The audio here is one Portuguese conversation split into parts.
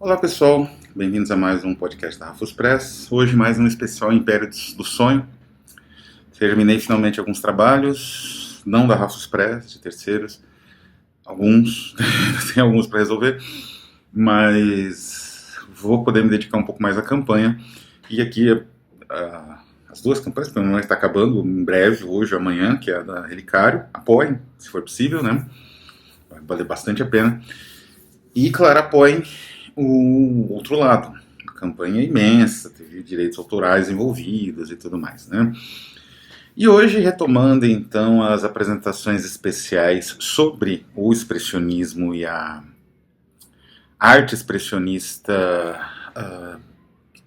Olá pessoal, bem-vindos a mais um podcast da Rafus Press. Hoje mais um especial Império do Sonho. Terminei finalmente alguns trabalhos, não da Rafus Press, de terceiros, alguns, tem alguns para resolver, mas vou poder me dedicar um pouco mais à campanha. E aqui as duas campanhas, que não está acabando em breve, hoje ou amanhã, que é a da Relicário. Apoiem, se for possível, né? Vai valer bastante a pena. E, claro, apoiem o outro lado. A campanha é imensa, teve direitos autorais envolvidos e tudo mais, né? E hoje, retomando então as apresentações especiais sobre o expressionismo e a arte expressionista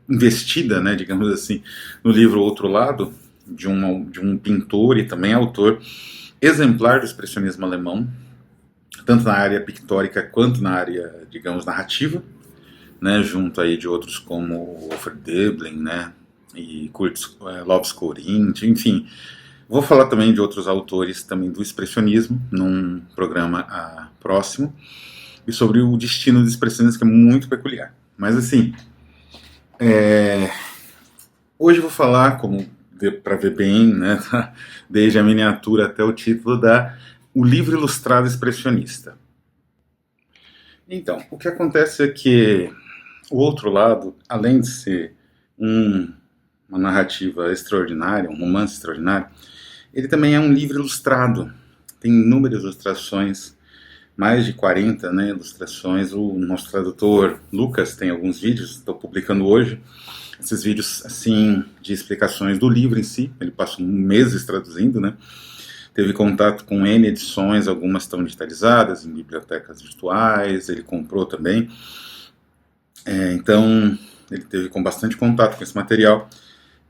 investida, né, digamos assim, no livro Outro Lado, de um pintor e também autor exemplar do expressionismo alemão, tanto na área pictórica quanto na área, digamos, narrativa, né, junto aí de outros como Alfred Döblin, né, e Kurt Loves-Corinth, enfim. Vou falar também de outros autores também do expressionismo, num programa próximo, e sobre o destino do expressionismo, que é muito peculiar. Mas assim, hoje eu vou falar, como para ver bem, né, desde a miniatura até o título, o livro ilustrado expressionista. Então, o que acontece é que o Outro Lado, além de ser uma narrativa extraordinária, um romance extraordinário, ele também é um livro ilustrado. Tem inúmeras ilustrações, mais de 40, né, ilustrações. O nosso tradutor, Lucas, tem alguns vídeos, estou publicando hoje, esses vídeos assim de explicações do livro em si. Ele passou meses traduzindo, né? Teve contato com N edições, algumas estão digitalizadas em bibliotecas virtuais, ele comprou também. Então, ele teve bastante contato com esse material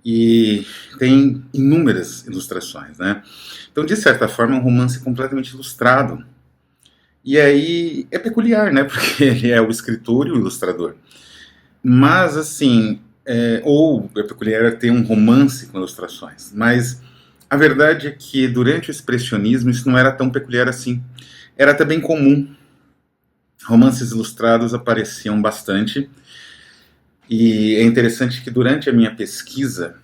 e tem inúmeras ilustrações, né? Então, de certa forma, é um romance completamente ilustrado. E aí é peculiar, né? Porque ele é o escritor e o ilustrador. Mas, assim, ou é peculiar ter um romance com ilustrações. Mas a verdade é que durante o expressionismo isso não era tão peculiar assim. Era até bem comum. Romances ilustrados apareciam bastante. E é interessante que durante a minha pesquisa,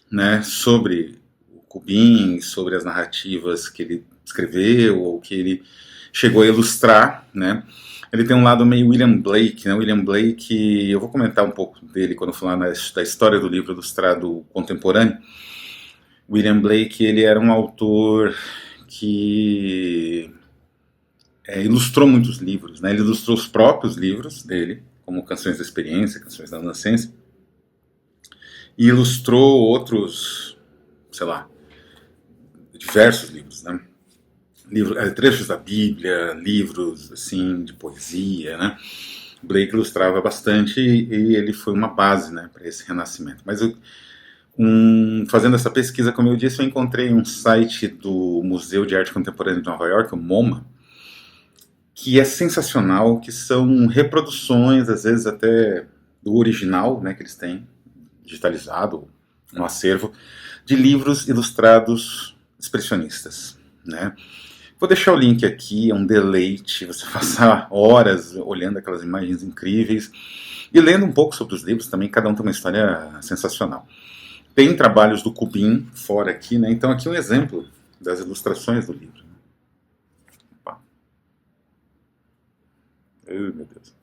né, sobre o Kubin, sobre as narrativas que ele escreveu ou que ele chegou a ilustrar, né, ele tem um lado meio William Blake, né? William Blake, eu vou comentar um pouco dele quando eu falar da história do livro ilustrado contemporâneo. William Blake, ele era um autor que ilustrou muitos livros, né? Ele ilustrou os próprios livros dele, como Canções da Experiência, Canções da Adolescência, e ilustrou outros, sei lá, diversos livros, né? Trechos da Bíblia, livros assim de poesia, né? Blake ilustrava bastante e ele foi uma base, né, para esse renascimento. Mas fazendo essa pesquisa, como eu disse, eu encontrei um site do Museu de Arte Contemporânea de Nova York, o MoMA, que é sensacional, que são reproduções, às vezes até do original, né, que eles têm digitalizado, um acervo de livros ilustrados expressionistas, né? Vou deixar o link aqui, é um deleite, você passar horas olhando aquelas imagens incríveis e lendo um pouco sobre os livros também, cada um tem uma história sensacional. Tem trabalhos do Kubin fora aqui, né? Então aqui um exemplo das ilustrações do livro. Opa. Meu Deus.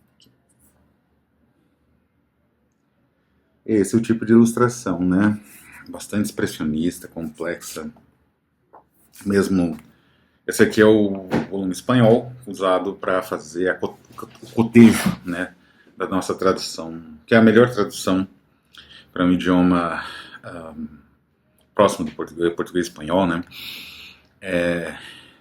Esse é o tipo de ilustração, né? Bastante expressionista, complexa. Mesmo. Esse aqui é o volume espanhol, usado para fazer o cotejo, né, da nossa tradução, que é a melhor tradução para um idioma próximo do português espanhol, né?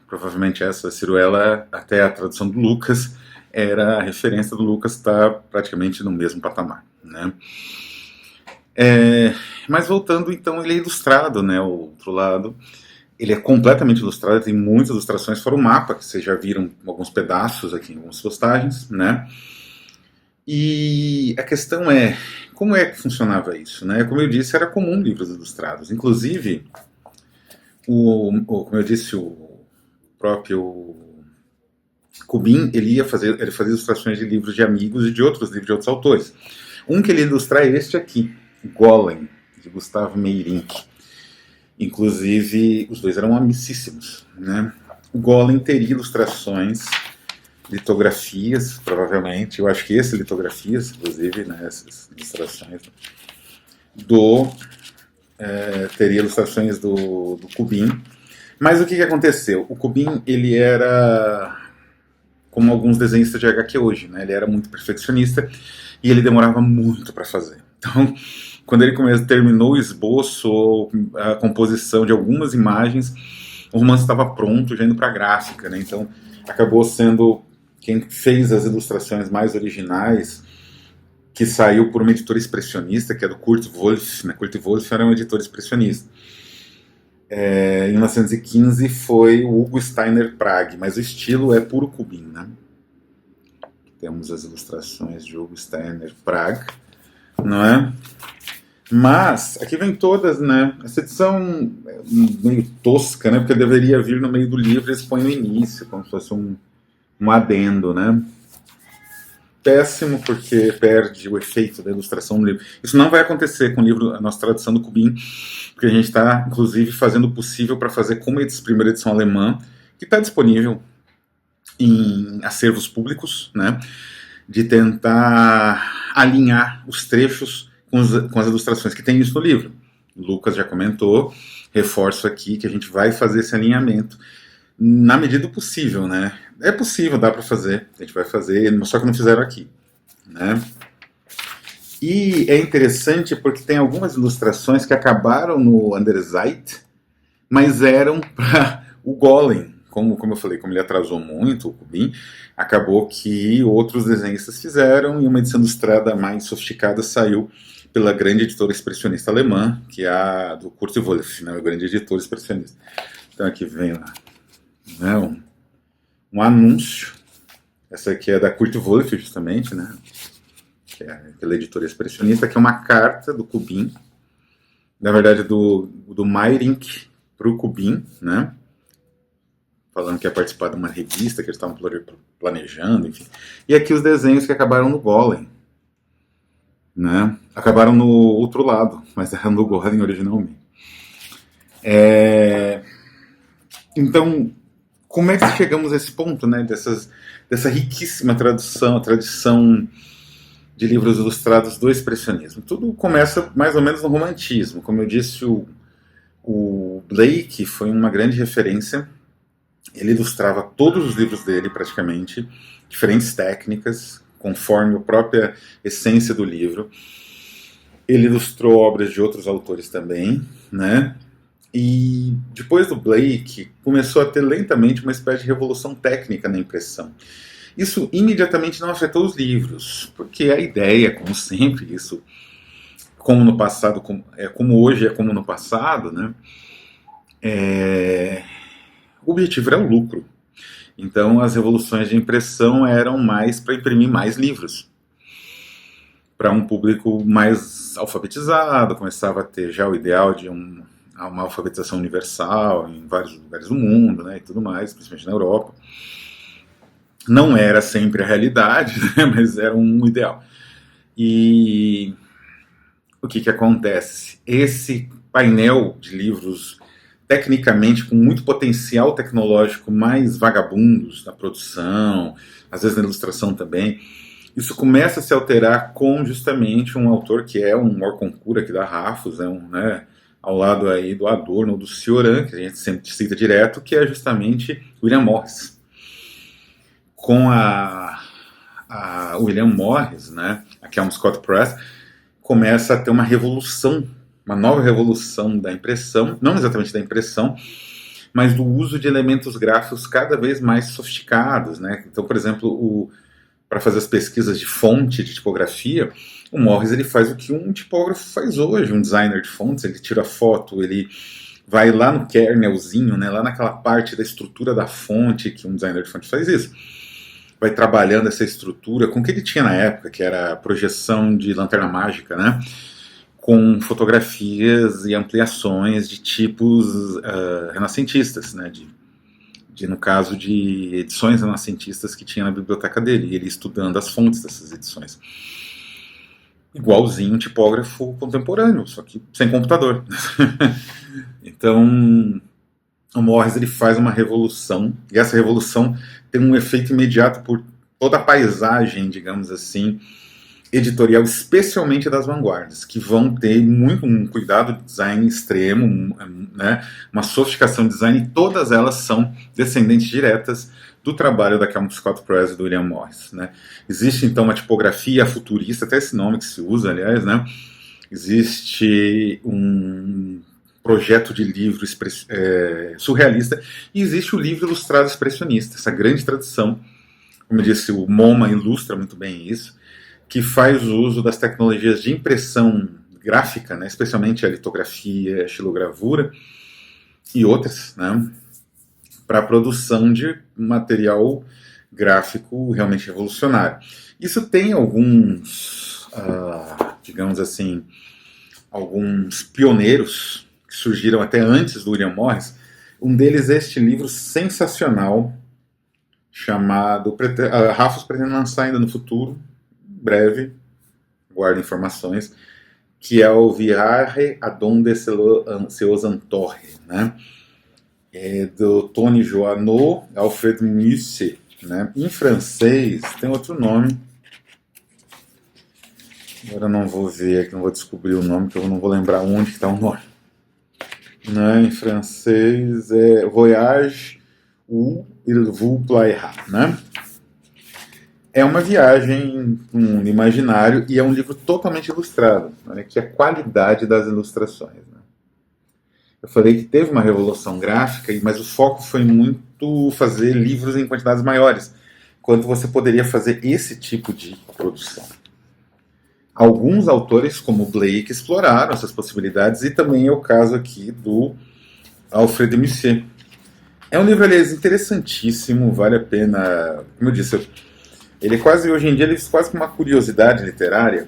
Provavelmente essa ciruela, até a tradução do Lucas, era a referência do Lucas estar praticamente no mesmo patamar, né? Mas voltando, então, ele é ilustrado, né, o Outro Lado. Ele é completamente ilustrado, tem muitas ilustrações, fora o mapa, que vocês já viram alguns pedaços aqui em algumas postagens, né? E a questão é, como é que funcionava isso, né? Como eu disse, era comum livros ilustrados. Inclusive, como eu disse, o próprio Kubin, ele fazia ilustrações de livros de amigos e de outros livros de outros autores. Um que ele ilustra é este aqui, Golem, de Gustavo Meyrink. Inclusive, os dois eram amicíssimos, né? O Golem teria ilustrações, litografias, provavelmente. Eu acho que esse litografias, inclusive, né, essas ilustrações teria ilustrações do Kubin. Mas o que aconteceu? O Kubin, ele era como alguns desenhistas de HQ hoje, né? Ele era muito perfeccionista e ele demorava muito para fazer. Então, quando ele terminou o esboço ou a composição de algumas imagens, o romance estava pronto, já indo para a gráfica, né? Então, acabou sendo quem fez as ilustrações mais originais, que saiu por uma editora expressionista, que é do Kurt Wolff, né? Kurt Wolff era um editor expressionista. Em 1915 foi o Hugo Steiner Prague, mas o estilo é puro Kubin, né? Temos as ilustrações de Hugo Steiner Prague, não é? Mas, aqui vem todas, né? Essa edição é meio tosca, né? Porque deveria vir no meio do livro e eles põem no início, como se fosse um adendo, né? Péssimo, porque perde o efeito da ilustração no livro. Isso não vai acontecer com o livro, a nossa tradução do Kubin, porque a gente está, inclusive, fazendo o possível para fazer como a primeira edição alemã, que está disponível em acervos públicos, né? De tentar alinhar os trechos com as ilustrações que tem isso no livro. O Lucas já comentou, reforço aqui que a gente vai fazer esse alinhamento na medida do possível, né? É possível, dá para fazer, a gente vai fazer, só que não fizeram aqui, né? E é interessante porque tem algumas ilustrações que acabaram no Anderseit, mas eram para o Golem. Como eu falei, como ele atrasou muito, o Kubin, acabou que outros desenhistas fizeram e uma edição ilustrada mais sofisticada saiu pela grande editora expressionista alemã, que é a do Kurt Wolff, né, o grande editor expressionista. Então aqui vem lá, né, um anúncio. Essa aqui é da Kurt Wolff, justamente, né, que é aquela editora expressionista, que é uma carta do Kubin, na verdade do Meyrink para o Kubin, né, falando que ia participar de uma revista que eles estavam planejando, enfim. E aqui os desenhos que acabaram no Golem, né? Acabaram no outro lado, mas eram no Golem originalmente. Então, como é que chegamos a esse ponto, né? Dessa riquíssima tradição de livros ilustrados do expressionismo? Tudo começa mais ou menos no romantismo. Como eu disse, o Blake foi uma grande referência. Ele ilustrava todos os livros dele, praticamente, diferentes técnicas, conforme a própria essência do livro. Ele ilustrou obras de outros autores também, né? E depois do Blake, começou a ter lentamente uma espécie de revolução técnica na impressão. Isso imediatamente não afetou os livros, porque a ideia, como sempre, isso, como no passado, como hoje é como no passado, né? O objetivo era o lucro. Então as revoluções de impressão eram mais para imprimir mais livros, para um público mais alfabetizado. Começava a ter já o ideal de uma alfabetização universal em vários lugares do mundo, né, e tudo mais, principalmente na Europa. Não era sempre a realidade, né, mas era um ideal. E o que acontece? Esse painel de livros tecnicamente com muito potencial tecnológico, mais vagabundos na produção, às vezes na ilustração também, isso começa a se alterar com justamente um autor que é um Orconcourt aqui da Rafos, né, ao lado aí do Adorno, do Cioran, que a gente sempre cita direto, que é justamente William Morris. Com a William Morris, né, a Kelm Scott Press, começa a ter uma revolução, uma nova revolução da impressão, não exatamente da impressão, mas do uso de elementos gráficos cada vez mais sofisticados, né? Então, por exemplo, para fazer as pesquisas de fonte, de tipografia, o Morris ele faz o que um tipógrafo faz hoje, um designer de fontes. Ele tira foto, ele vai lá no kernelzinho, né, lá naquela parte da estrutura da fonte, que um designer de fonte faz isso. Vai trabalhando essa estrutura com o que ele tinha na época, que era a projeção de lanterna mágica, né, com fotografias e ampliações de tipos renascentistas, né, no caso de edições renascentistas que tinha na biblioteca dele, e ele estudando as fontes dessas edições. Igualzinho um tipógrafo contemporâneo, só que sem computador. Então, o Morris ele faz uma revolução, e essa revolução tem um efeito imediato por toda a paisagem, digamos assim, editorial, especialmente das vanguardas, que vão ter muito um cuidado de design extremo, né, uma sofisticação de design, e todas elas são descendentes diretas do trabalho da Calvin Scott Press e do William Morris, né. Existe então uma tipografia futurista, até esse nome que se usa, aliás, né. Existe um projeto de livro surrealista, e existe o livro ilustrado expressionista, essa grande tradição. Como eu disse, o MoMA ilustra muito bem isso, que faz uso das tecnologias de impressão gráfica, né, especialmente a litografia, a xilogravura e outras, né, para a produção de material gráfico realmente revolucionário. Isso tem alguns, digamos assim, alguns pioneiros que surgiram até antes do William Morris. Um deles é este livro sensacional chamado Rafos pretende lançar ainda no futuro, breve, guardo informações, que é o Viaje a donde se os antoje, né? É do Tony Joanneau, Alfred Musset, né? Em francês tem outro nome, agora eu não vou ver aqui, não vou descobrir o nome, porque eu não vou lembrar onde está o nome, né? Em francês é Voyage où il vous plaira, né? É uma viagem no imaginário, e é um livro totalmente ilustrado, né, que é a qualidade das ilustrações. Né? Eu falei que teve uma revolução gráfica, mas o foco foi muito fazer livros em quantidades maiores, quanto você poderia fazer esse tipo de produção. Alguns autores, como Blake, exploraram essas possibilidades, e também é o caso aqui do Alfred Musset. É um livro, aliás, interessantíssimo, vale a pena, como eu disse, ele é quase, hoje em dia, ele é quase uma curiosidade literária.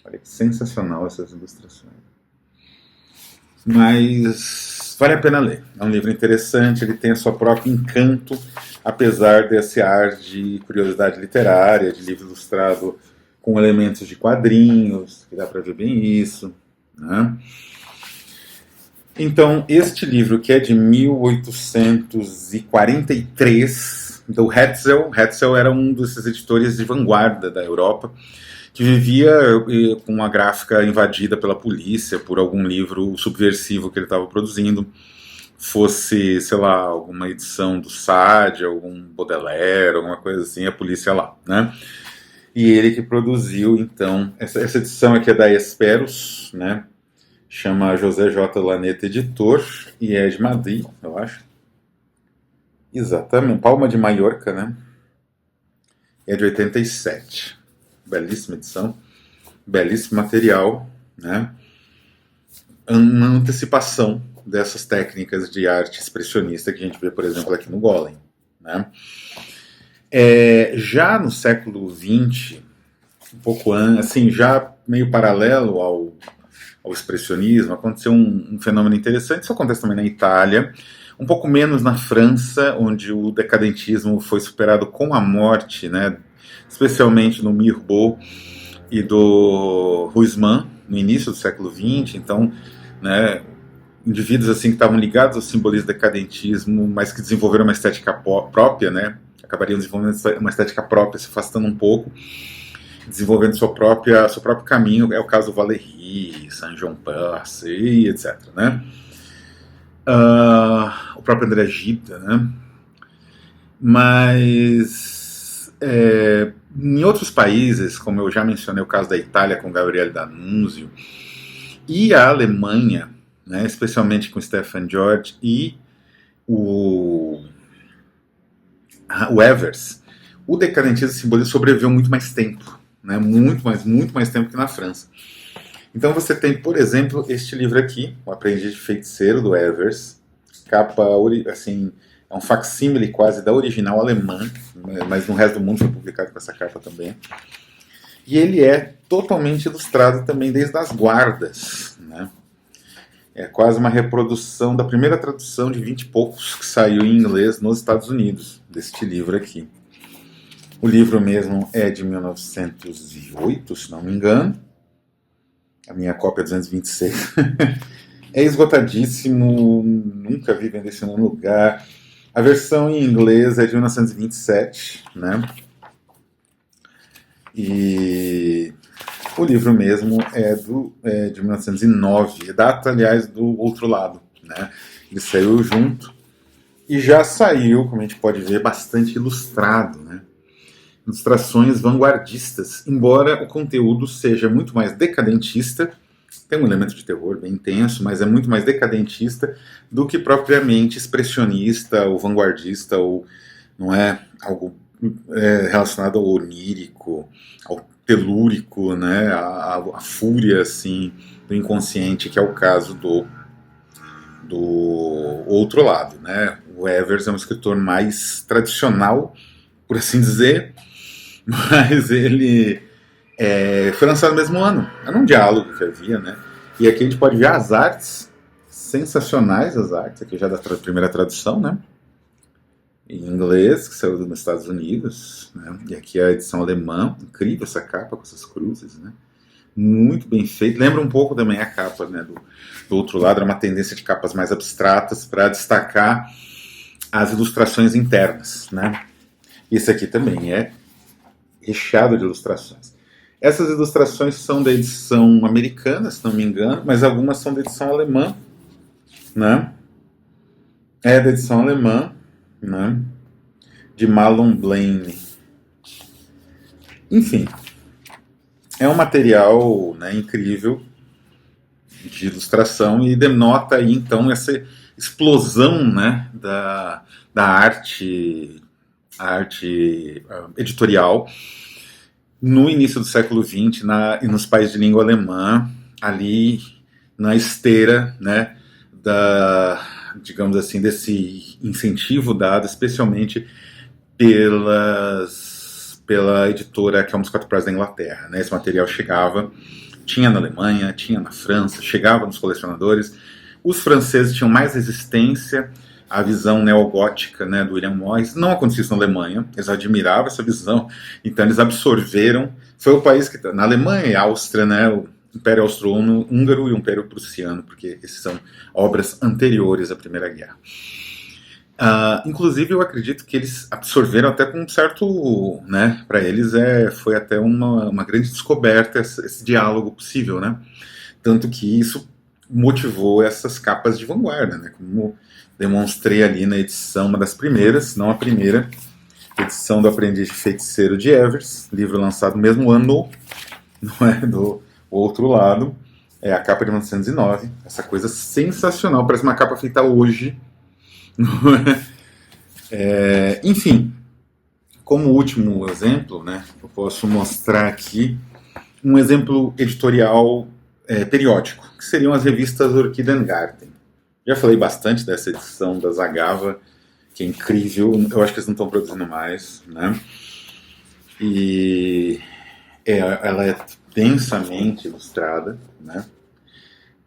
Olha que sensacional essas ilustrações. Mas vale a pena ler. É um livro interessante, ele tem a sua própria encanto, apesar desse ar de curiosidade literária, de livro ilustrado com elementos de quadrinhos, que dá para ver bem isso, né? Então, este livro, que é de 1843, do Hetzel. Hetzel era um desses editores de vanguarda da Europa, que vivia com uma gráfica invadida pela polícia por algum livro subversivo que ele estava produzindo, fosse, sei lá, alguma edição do Sade, algum Baudelaire, alguma coisa assim, a polícia lá, né? E ele que produziu, então, essa edição aqui é da Esperos, né? Chama José J. Laneta Editor, e é de Madrid, eu acho. Exatamente, Palma de Mallorca, né? É de 87. Belíssima edição, belíssimo material, né? Uma antecipação dessas técnicas de arte expressionista que a gente vê, por exemplo, aqui no Golem, né? Já no século XX, um pouco antes, assim, já meio paralelo ao expressionismo, aconteceu um fenômeno interessante. Isso acontece também na Itália, um pouco menos na França, onde o decadentismo foi superado com a morte, né, especialmente no Mirbeau e do Huysmans, no início do século XX. Então, né, indivíduos assim que estavam ligados ao simbolismo decadentismo, mas que desenvolveram uma estética própria, né, acabariam desenvolvendo uma estética própria, se afastando um pouco, desenvolvendo seu próprio caminho. É o caso do Valéry, Saint-Jean-Perse e etc., né? O próprio André Gide, né? Mas em outros países, como eu já mencionei o caso da Itália com Gabriele D'Annunzio, e a Alemanha, né, especialmente com Stefan George e o Evers, o decadentismo simbolismo sobreviveu muito mais tempo, né, muito mais tempo que na França. Então você tem, por exemplo, este livro aqui, O Aprendiz de Feiticeiro, do Evers, capa, assim, é um facsímile quase da original alemã, mas no resto do mundo foi publicado com essa capa também. E ele é totalmente ilustrado também desde as guardas, né? É quase uma reprodução da primeira tradução de 20 e poucos que saiu em inglês nos Estados Unidos, deste livro aqui. O livro mesmo é de 1908, se não me engano. A minha cópia é 226. É esgotadíssimo, nunca vi vender esse num lugar. A versão em inglês é de 1927, né? E o livro mesmo é de 1909, data, aliás, do Outro Lado, né? Ele saiu junto e já saiu, como a gente pode ver, bastante ilustrado, né? Ilustrações vanguardistas, embora o conteúdo seja muito mais decadentista, tem um elemento de terror bem intenso, mas é muito mais decadentista do que propriamente expressionista ou vanguardista, ou não é algo relacionado ao onírico, ao telúrico, né, a fúria assim do inconsciente, que é o caso do Outro Lado, né? O Evers é um escritor mais tradicional, por assim dizer, mas ele foi lançado no mesmo ano. Era um diálogo que havia, né? E aqui a gente pode ver as artes, sensacionais as artes, aqui já da primeira tradução, né? Em inglês, que saiu nos Estados Unidos, né? E aqui a edição alemã, incrível essa capa com essas cruzes, né? Muito bem feito. Lembra um pouco também a capa, né, do Outro Lado, era uma tendência de capas mais abstratas para destacar as ilustrações internas, né? Esse aqui também é recheado de ilustrações. Essas ilustrações são da edição americana, se não me engano, mas algumas são da edição alemã, né? É da edição alemã, né? De Mahlon Blaine. Enfim, é um material, né, incrível de ilustração e denota aí então essa explosão, né, da arte editorial no início do século XX e nos países de língua alemã, ali na esteira, né, digamos assim, desse incentivo dado especialmente pela editora Kelms 4 Press da Inglaterra, né? Esse material tinha na Alemanha, tinha na França, chegava nos colecionadores. Os franceses tinham mais resistência à visão neogótica, né, do William Morris. Não acontecia isso na Alemanha, eles admiravam essa visão, então eles absorveram. Foi o país que, na Alemanha e Áustria, né, o Império Austro-Húngaro e o Império Prussiano, porque esses são obras anteriores à Primeira Guerra. Inclusive, eu acredito que eles absorveram até com um certo, né, para eles foi até uma grande descoberta esse diálogo possível, né? Tanto que isso motivou essas capas de vanguarda, né? Como demonstrei ali na edição, uma das primeiras, não a primeira, edição do Aprendiz de Feiticeiro de Evers, livro lançado no mesmo ano, não é, do Outro Lado, é a capa de 1909, essa coisa sensacional, parece uma capa feita hoje. Enfim, como último exemplo, né, eu posso mostrar aqui um exemplo editorial periódico, que seriam as revistas Orchidengarten. Já falei bastante dessa edição da Zagava, que é incrível, eu acho que eles não estão produzindo mais, né? E ela é densamente ilustrada, né?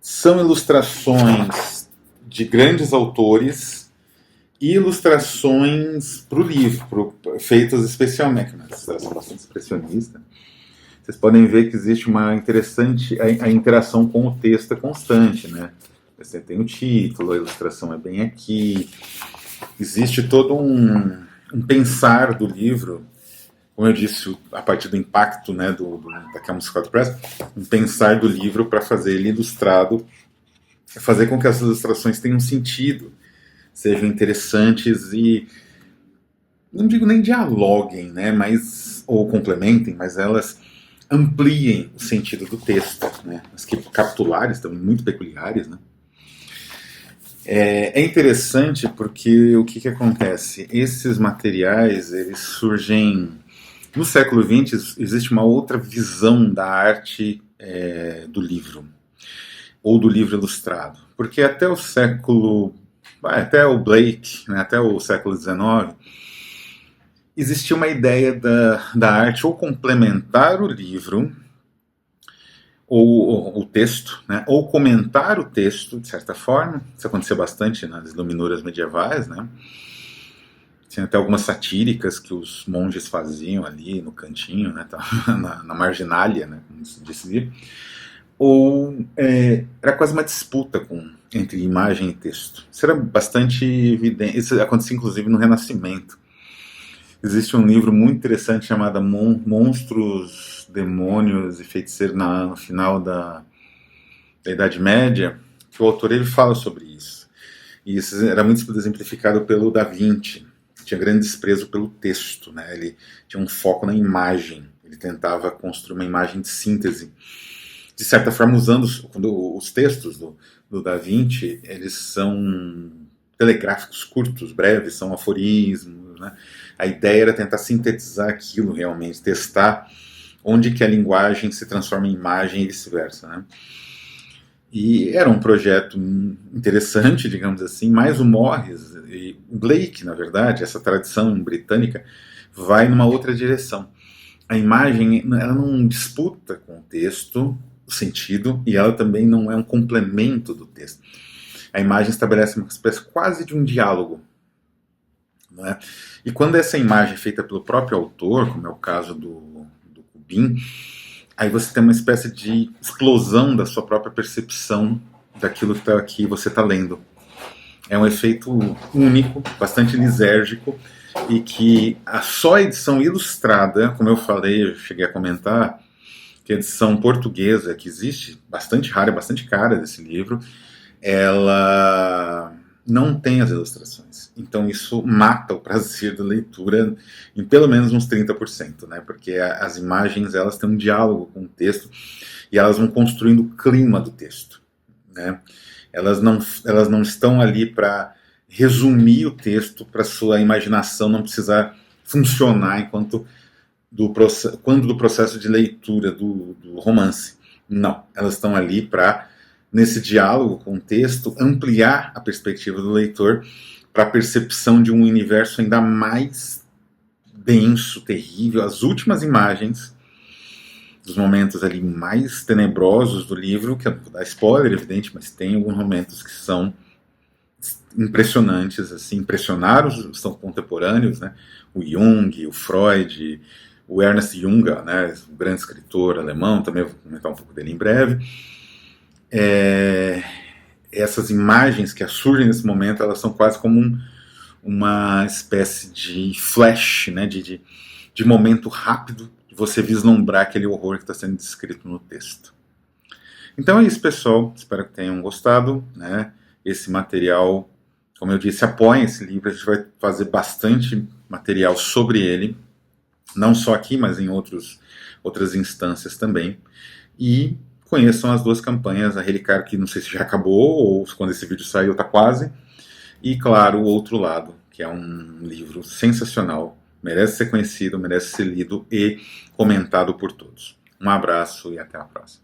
São ilustrações de grandes autores e ilustrações para o livro, feitas especialmente, uma ilustração bastante expressionista. Vocês podem ver que existe uma interessante a interação com o texto é constante, né? Você tem o título, a ilustração é bem aqui. Existe todo um pensar do livro, como eu disse, a partir do impacto, né, da Kelms 4 Press, um pensar do livro para fazer ele ilustrado, fazer com que essas ilustrações tenham sentido, sejam interessantes e, não digo nem dialoguem, né, ou complementem, mas elas ampliem o sentido do texto, né, as capitulares também muito peculiares, né. É interessante porque o que acontece? Esses materiais, eles surgem... No século XX, existe uma outra visão da arte do livro, ou do livro ilustrado. Porque até o Blake, né, até o século XIX, existia uma ideia da arte ou complementar o livro, ou o texto, né, ou comentar o texto, de certa forma. Isso acontecia bastante nas iluminuras medievais, né? Tinha até algumas satíricas que os monges faziam ali no cantinho, né, na marginália, né, como se dizia. Ou era quase uma disputa entre imagem e texto. Isso era bastante evidente. Isso acontecia inclusive no Renascimento. Existe um livro muito interessante chamado Monstros, Demônios e Feiticeiros no final da Idade Média, que o autor ele fala sobre isso. E isso era muito exemplificado pelo Da Vinci. Tinha grande desprezo pelo texto, né? Ele tinha um foco na imagem. Ele tentava construir uma imagem de síntese. De certa forma, usando os textos do Da Vinci, eles são telegráficos, curtos, breves, são aforismos, né? A ideia era tentar sintetizar aquilo realmente, testar onde que a linguagem se transforma em imagem e vice-versa, né? E era um projeto interessante, digamos assim, mas o Morris e o Blake, na verdade, essa tradição britânica, vai numa outra direção. A imagem, ela não disputa com o texto o sentido, e ela também não é um complemento do texto. A imagem estabelece uma espécie quase de um diálogo, não é? E quando essa imagem é feita pelo próprio autor, como é o caso do Kubin, aí você tem uma espécie de explosão da sua própria percepção daquilo que você está lendo. É um efeito único, bastante lisérgico, e que só a edição ilustrada, como eu falei, eu cheguei a comentar, que a edição portuguesa, que existe, bastante rara, bastante cara desse livro, ela não tem as ilustrações. Então isso mata o prazer da leitura em pelo menos uns 30%, né? Porque as imagens, elas têm um diálogo com o texto e elas vão construindo o clima do texto, né? Elas não estão ali para resumir o texto, para sua imaginação não precisar funcionar enquanto quando do processo de leitura do romance. Não, elas estão ali para, nesse diálogo com o texto, ampliar a perspectiva do leitor para a percepção de um universo ainda mais denso, terrível. As últimas imagens dos momentos ali mais tenebrosos do livro, que eu não vou dar spoiler, evidente, mas tem alguns momentos que são impressionantes, assim, impressionaram os contemporâneos, né? O Jung, o Freud, o Ernest Junger, né, um grande escritor alemão, também vou comentar um pouco dele em breve. Essas imagens que surgem nesse momento, elas são quase como uma espécie de flash, né, de momento rápido de você vislumbrar aquele horror que está sendo descrito no texto. Então é isso, pessoal. Espero que tenham gostado, né? Esse material, como eu disse, apoiem esse livro. A gente vai fazer bastante material sobre ele, não só aqui, mas em outras instâncias também. E conheçam as duas campanhas, a Relicário, que não sei se já acabou, ou quando esse vídeo saiu está quase, e claro, O Outro Lado, que é um livro sensacional, merece ser conhecido, merece ser lido e comentado por todos. Um abraço e até a próxima.